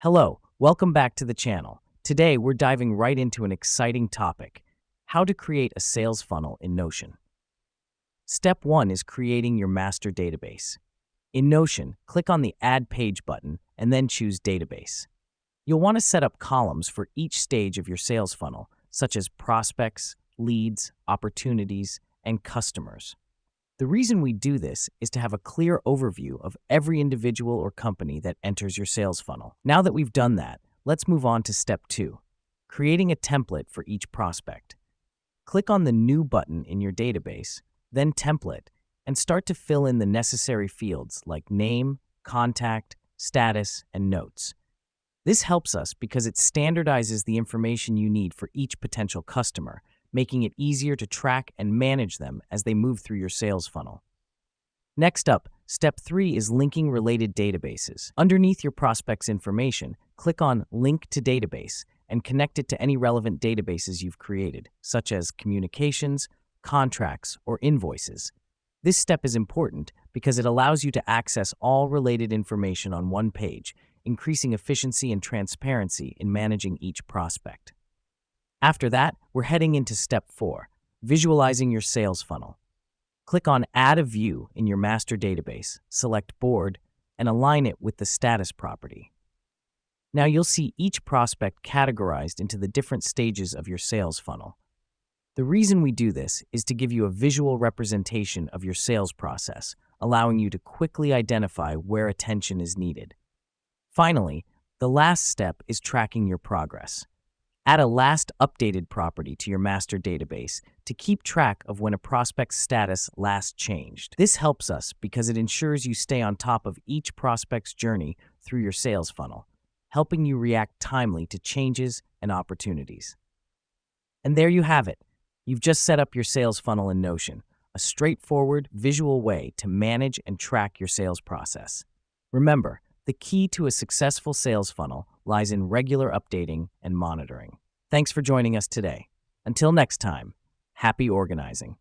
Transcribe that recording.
Hello, welcome back to the channel. Today, we're diving right into an exciting topic: how to create a sales funnel in Notion. Step 1 is creating your master database. In Notion, click on the Add Page button and then choose Database. You'll want to set up columns for each stage of your sales funnel, such as prospects, leads, opportunities, and customers. The reason we do this is to have a clear overview of every individual or company that enters your sales funnel. Now that we've done that, let's move on to step 2, creating a template for each prospect. Click on the New button in your database, then Template, and start to fill in the necessary fields like name, contact, status, and notes. This helps us because it standardizes the information you need for each potential customer, making it easier to track and manage them as they move through your sales funnel. Next up, step 3 is linking related databases. Underneath your prospect's information, click on Link to Database and connect it to any relevant databases you've created, such as communications, contracts, or invoices. This step is important because it allows you to access all related information on one page, increasing efficiency and transparency in managing each prospect. After that, we're heading into step 4, visualizing your sales funnel. Click on Add a View in your master database, select Board, and align it with the status property. Now you'll see each prospect categorized into the different stages of your sales funnel. The reason we do this is to give you a visual representation of your sales process, allowing you to quickly identify where attention is needed. Finally, the last step is tracking your progress. Add a last updated property to your master database to keep track of when a prospect's status last changed. This helps us because it ensures you stay on top of each prospect's journey through your sales funnel, helping you react timely to changes and opportunities. And there you have it. You've just set up your sales funnel in Notion, a straightforward, visual way to manage and track your sales process. Remember, the key to a successful sales funnel lies in regular updating and monitoring. Thanks for joining us today. Until next time, happy organizing.